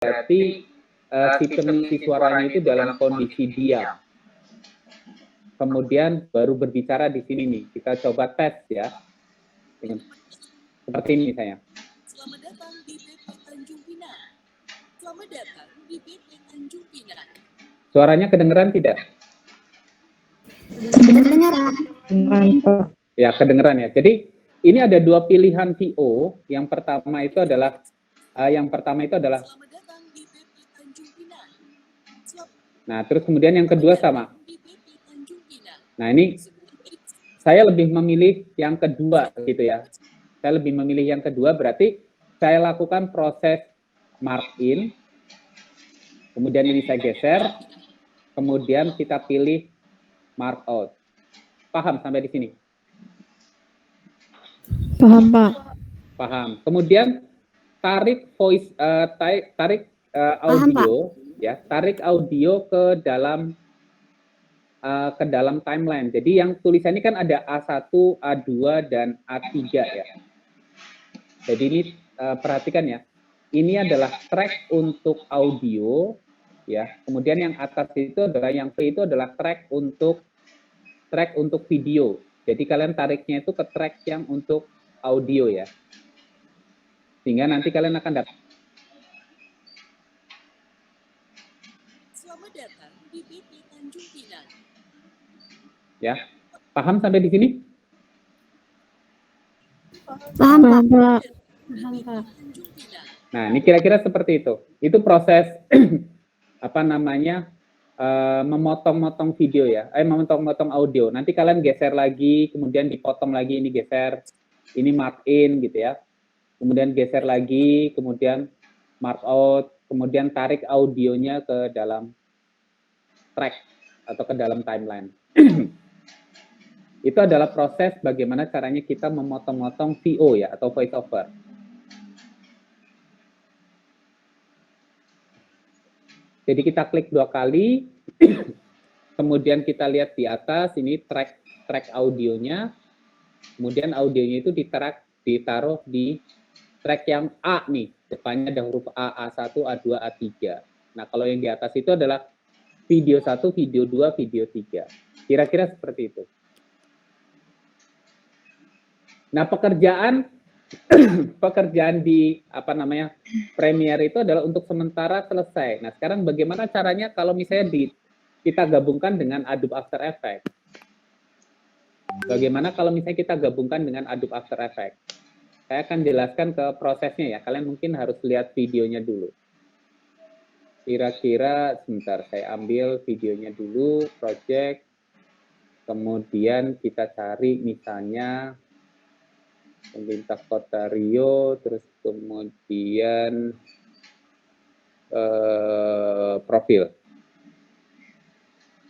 berarti sistem si suaranya itu dalam kondisi diam. Kemudian baru berbicara di sini nih. Kita coba tes ya. Seperti ini saya. Selamat datang di BP Tanjung Pinang. Selamat datang di BP Tanjung Pinang. Suaranya kedengeran tidak? Kedengeran. Ya, kedengeran ya. Jadi ini ada dua pilihan VO. Yang pertama itu adalah Selamat datang di BP Tanjung Pinang. Nah, terus kemudian yang kedua sama. Di BP Tanjung Pinang. Nah, ini saya lebih memilih yang kedua gitu ya. Saya lebih memilih yang kedua, berarti saya lakukan proses mark in, kemudian ini saya geser, kemudian kita pilih mark out. Paham sampai di sini? Paham, Pak. Paham. Kemudian tarik voice, audio, ya, tarik audio ke dalam timeline. Jadi yang tulisannya kan ada A1, A2, dan A3 ya. Jadi ini perhatikan ya. Ini adalah track untuk audio ya. Kemudian yang atas itu adalah yang V itu adalah track untuk video. Jadi kalian tariknya itu ke track yang untuk audio ya. Sehingga nanti kalian akan dapat. Selamat datang di BP Tanjung Pinang. Ya. Paham sampai di sini? Paham, Pak. Nah, ini kira-kira seperti itu. Itu proses apa namanya? Memotong-motong video ya. Memotong-motong audio. Nanti kalian geser lagi, kemudian dipotong lagi, ini geser, ini mark in gitu ya. Kemudian geser lagi, kemudian mark out, kemudian tarik audionya ke dalam track atau ke dalam timeline. Itu adalah proses bagaimana caranya kita memotong-motong VO ya, atau voice over. Jadi kita klik 2 kali, kemudian kita lihat di atas, ini track audionya, kemudian audionya itu ditaruh di track yang A nih, depannya ada huruf A, A1, A2, A3. Nah, kalau yang di atas itu adalah video 1, video 2, video 3. Kira-kira seperti itu. Nah, pekerjaan di Premiere itu adalah untuk sementara selesai. Nah, sekarang bagaimana caranya kalau misalnya kita gabungkan dengan Adobe After Effects? Bagaimana kalau misalnya kita gabungkan dengan Adobe After Effects? Saya akan jelaskan ke prosesnya ya. Kalian mungkin harus lihat videonya dulu. Kira-kira sebentar, saya ambil videonya dulu, project. Kemudian kita cari misalnya pemerintah Kota Rio, terus kemudian profil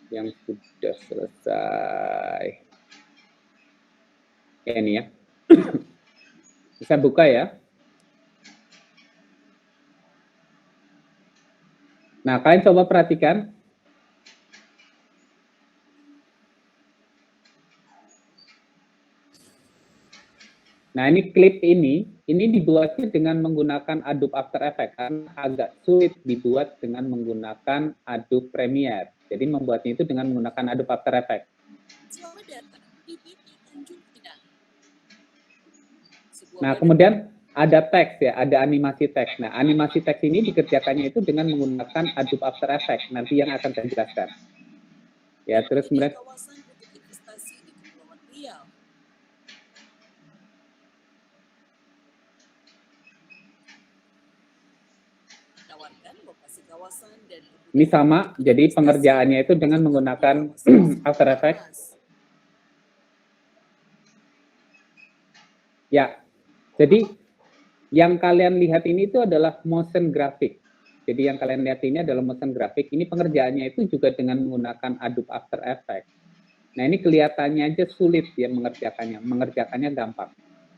yang sudah selesai. Ini ya. Bisa buka ya. Nah, kalian coba perhatikan. Nah, ini klip ini dibuatnya dengan menggunakan Adobe After Effects karena agak sulit dibuat dengan menggunakan Adobe Premiere. Jadi membuatnya itu dengan menggunakan Adobe After Effects. Nah, kemudian ada teks ya, ada animasi teks. Nah, animasi teks ini dikerjakannya itu dengan menggunakan Adobe After Effects. Nanti yang akan saya jelaskan. Ya, terus kemudian ini sama, jadi pengerjaannya itu dengan menggunakan After Effects. Ya, jadi yang kalian lihat ini itu adalah motion graphic. Jadi yang kalian lihat ini adalah motion graphic. Ini pengerjaannya itu juga dengan menggunakan Adobe After Effects. Nah, ini kelihatannya aja sulit ya mengerjakannya gampang.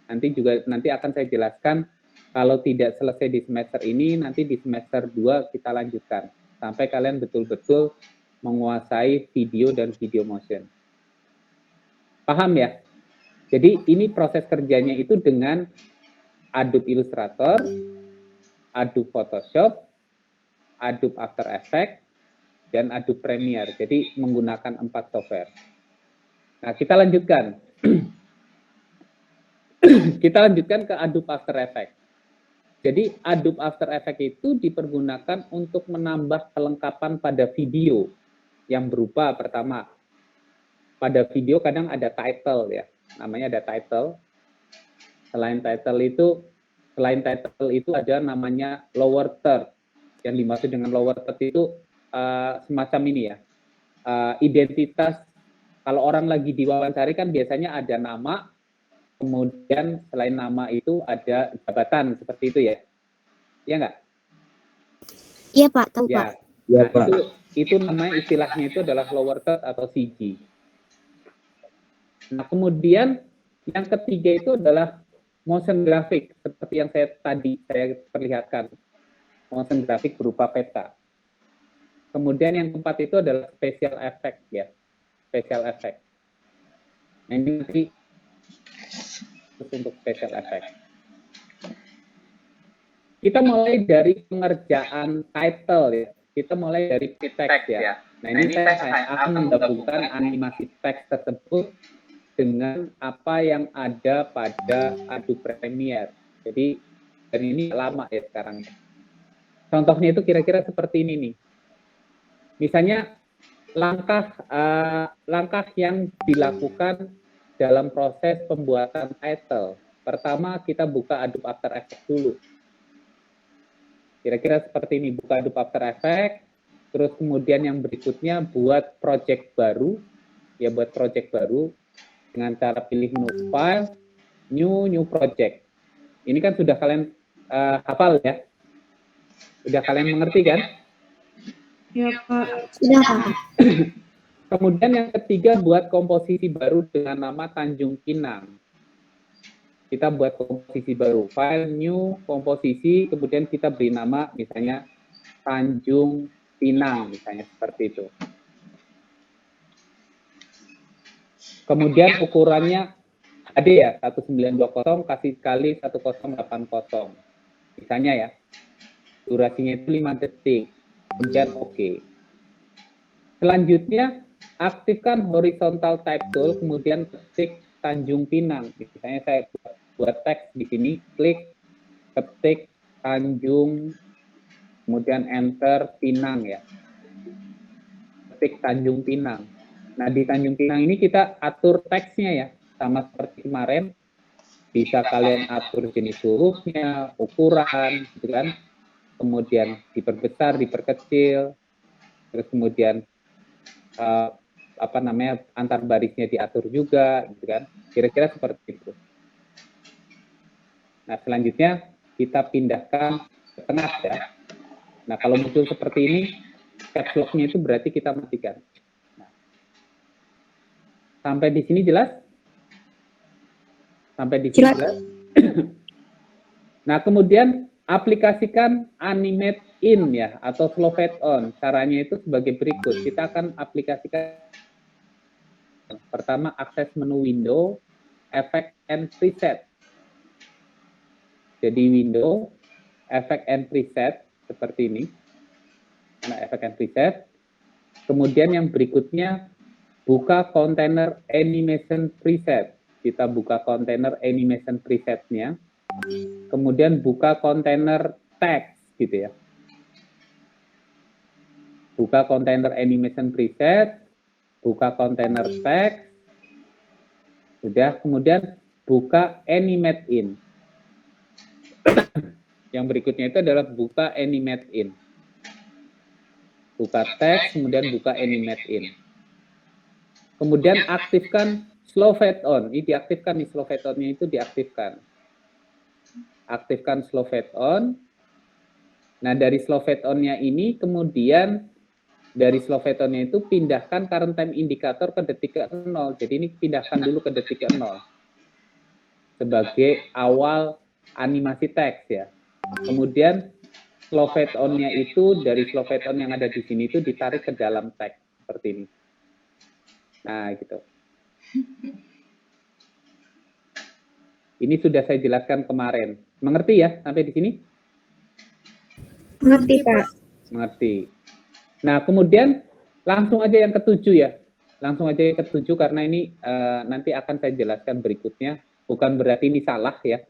Nanti akan saya jelaskan kalau tidak selesai di semester ini, nanti di semester 2 kita lanjutkan. Sampai kalian betul-betul menguasai video dan video motion. Paham ya? Jadi ini proses kerjanya itu dengan Adobe Illustrator, Adobe Photoshop, Adobe After Effects, dan Adobe Premiere. Jadi menggunakan 4 software. Nah, kita lanjutkan. Kita lanjutkan ke Adobe After Effects. Jadi Adobe After Effects itu dipergunakan untuk menambah kelengkapan pada video yang berupa pertama, pada video kadang ada title ya, namanya ada title. Selain title itu ada namanya lower third. Yang dimaksud dengan lower third itu semacam ini ya, identitas. Kalau orang lagi diwawancari kan biasanya ada nama, kemudian selain nama itu ada jabatan seperti itu ya, ya nggak? Iya Pak, tahu Pak. Ya, ya Pak. Itu namanya istilahnya itu adalah lower third atau CG. Nah kemudian yang ketiga itu adalah motion graphic seperti yang saya perlihatkan, motion graphic berupa peta. Kemudian yang keempat itu adalah special effect ya, special effect. Nah, ini nanti untuk special effect. Kita mulai dari pengerjaan title ya. Kita mulai dari teks ya. Nah ini saya akan menggabungkan animasi teks tersebut dengan apa yang ada pada Adobe Premiere. Jadi dan ini lama ya sekarang. Contohnya itu kira-kira seperti ini nih. Misalnya langkah yang dilakukan dalam proses pembuatan title. Pertama kita buka Adobe After Effects dulu. Kira-kira seperti ini, buka Adobe After Effects, terus kemudian yang berikutnya buat project baru, ya buat project baru dengan cara pilih new file, new project. Ini kan sudah kalian hafal ya? Sudah kalian mengerti kan? Iya Pak. Sudah Pak. Kemudian yang ketiga buat komposisi baru dengan nama Tanjung Pinang. Kita buat komposisi baru, file new, komposisi, kemudian kita beri nama misalnya Tanjung Pinang, misalnya seperti itu. Kemudian ukurannya HD ya, 1920 kasih kali 1080. Misalnya ya, durasinya itu 5 detik, kemudian oke. Selanjutnya, aktifkan horizontal type tool, kemudian ketik Tanjung Pinang. Misalnya saya buat teks di sini, klik, ketik Tanjung, kemudian enter Pinang ya. Ketik Tanjung Pinang. Nah di Tanjung Pinang ini kita atur teksnya ya, sama seperti kemarin. Bisa kalian atur jenis hurufnya, ukuran, gitu kan. Kemudian diperbesar, diperkecil, terus kemudian antar barisnya diatur juga, gitu kan. Kira-kira seperti itu. Nah, selanjutnya kita pindahkan ke tengah ya. Nah, kalau muncul seperti ini, caps lock-nya itu berarti kita matikan. Nah, sampai di sini jelas? Sampai di sini jelas? Nah, kemudian aplikasikan animate in ya, atau slow fade on. Caranya itu sebagai berikut. Kita akan aplikasikan pertama akses menu window, effect and preset. Jadi window, effect and preset seperti ini. Nah, effect and preset. Kemudian yang berikutnya buka container animation preset. Kita buka container animation presetnya. Kemudian buka container text gitu ya. Buka container animation preset, buka container text. Sudah, kemudian buka animate in. Yang berikutnya itu adalah buka animate in. Buka teks, kemudian buka animate in. Kemudian aktifkan slow fade on. Ini diaktifkan nih, slow fade on-nya itu diaktifkan. Aktifkan slow fade on. Nah, dari slow fade on-nya ini kemudian dari slow fade on-nya itu pindahkan current time indicator ke detik ke-0. Jadi ini pindahkan dulu ke detik ke-0. Sebagai awal animasi teks ya. Kemudian slow fade on-nya itu dari slow fade on yang ada di sini itu ditarik ke dalam teks seperti ini. Nah, gitu. Ini sudah saya jelaskan kemarin. Mengerti ya sampai di sini? Mengerti Pak. Mengerti. Nah, kemudian langsung aja yang ketujuh ya. Langsung aja yang ketujuh karena ini nanti akan saya jelaskan berikutnya. Bukan berarti ini salah ya.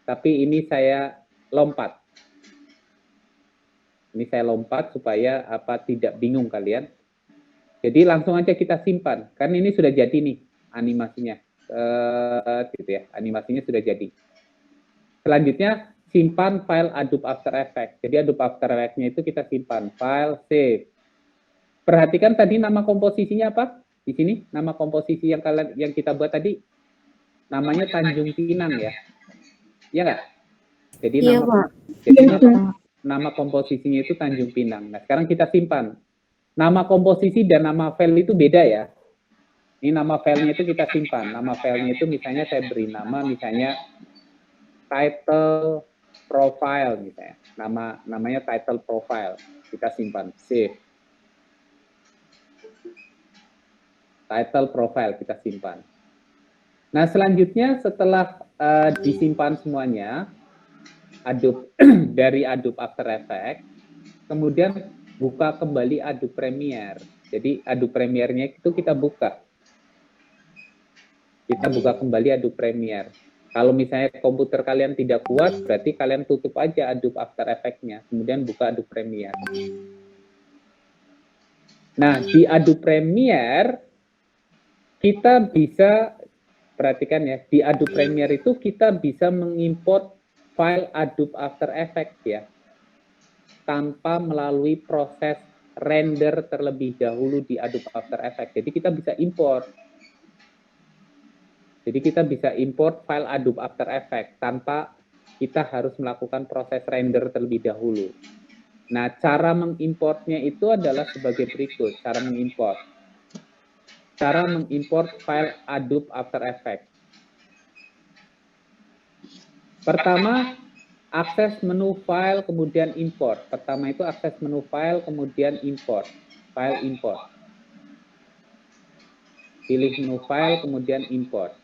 Tapi ini saya lompat. Ini saya lompat supaya tidak bingung kalian. Jadi langsung aja kita simpan. Kan ini sudah jadi nih animasinya. Gitu ya. Animasinya sudah jadi. Selanjutnya simpan file Adobe After Effects. Jadi Adobe After Effects-nya itu kita simpan, file save. Perhatikan tadi nama komposisinya apa? Di sini nama komposisi yang kita buat tadi namanya Tanjung Pinang ya. Iya nggak? Jadi Iya, nama Pak. nama komposisinya itu Tanjung Pinang. Nah, sekarang kita simpan. Nama komposisi dan nama file itu beda ya. Ini nama filenya itu kita simpan. Nama filenya itu misalnya saya beri nama misalnya title profile misalnya. Namanya title profile. Kita simpan, save. Title profile kita simpan. Nah, selanjutnya setelah disimpan semuanya dari Adobe After Effects, kemudian buka kembali Adobe Premiere. Jadi Adobe Premiere-nya itu kita buka. Kita buka kembali Adobe Premiere. Kalau misalnya komputer kalian tidak kuat, berarti kalian tutup aja Adobe After Effects-nya, kemudian buka Adobe Premiere. Nah, di Adobe Premiere, kita bisa, perhatikan ya, di Adobe Premiere itu kita bisa mengimport file Adobe After Effects ya, tanpa melalui proses render terlebih dahulu di Adobe After Effects. Jadi kita bisa import. Jadi kita bisa import file Adobe After Effects tanpa kita harus melakukan proses render terlebih dahulu. Nah, cara mengimportnya itu adalah sebagai berikut, cara mengimport. Cara mengimport file Adobe After Effects. Pertama, akses menu file, kemudian import. Pertama itu akses menu file, kemudian import. File import. Pilih menu file, kemudian import.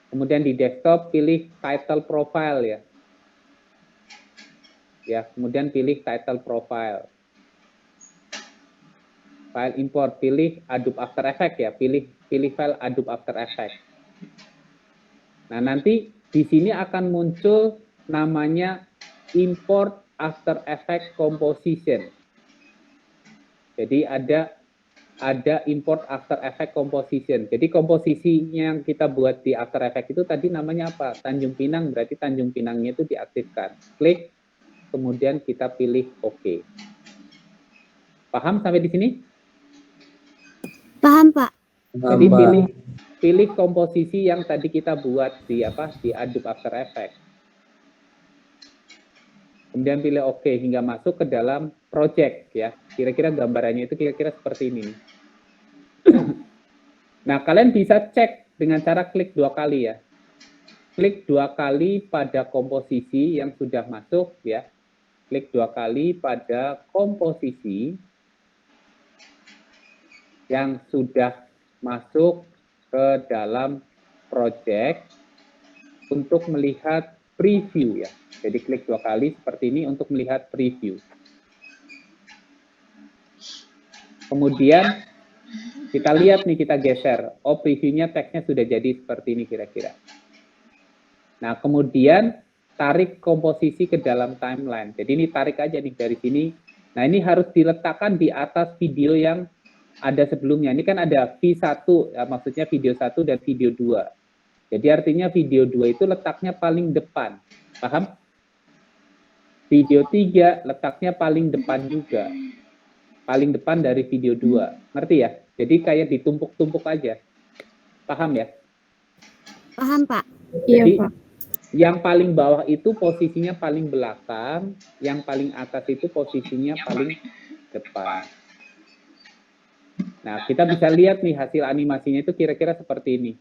Kemudian di desktop pilih title profile ya. Ya, kemudian pilih title profile. File import, pilih Adobe After Effects ya, pilih file Adobe After Effects. Nah, nanti di sini akan muncul namanya Import After Effects Composition. Jadi ada import After Effects Composition. Jadi komposisi yang kita buat di After Effects itu tadi namanya apa? Tanjung Pinang, berarti Tanjung Pinangnya itu diaktifkan. Klik, kemudian kita pilih OK. Paham sampai di sini? Paham, Pak. Jadi pilih komposisi yang tadi kita buat di Adobe After Effects. Kemudian pilih OK hingga masuk ke dalam project ya. Kira-kira gambarannya itu kira-kira seperti ini. Nah, kalian bisa cek dengan cara klik 2 kali ya. Klik 2 kali pada komposisi yang sudah masuk ya. Klik 2 kali pada komposisi yang sudah masuk ke dalam project untuk melihat preview ya. Jadi klik 2 kali seperti ini untuk melihat preview. Kemudian kita lihat nih, kita geser. Oh, previewnya teksnya sudah jadi seperti ini kira-kira. Nah, kemudian tarik komposisi ke dalam timeline. Jadi ini tarik aja nih dari sini. Nah, ini harus diletakkan di atas video yang ada sebelumnya. Ini kan ada V1, ya, maksudnya video 1 dan video 2. Jadi artinya video 2 itu letaknya paling depan. Paham? Video 3 letaknya paling depan juga. Paling depan dari video 2. Ngerti ya? Jadi kayak ditumpuk-tumpuk aja. Paham ya? Paham, Pak. Jadi, yang paling bawah itu posisinya paling belakang, yang paling atas itu posisinya paling depan. Nah, kita bisa lihat nih hasil animasinya itu kira-kira seperti ini.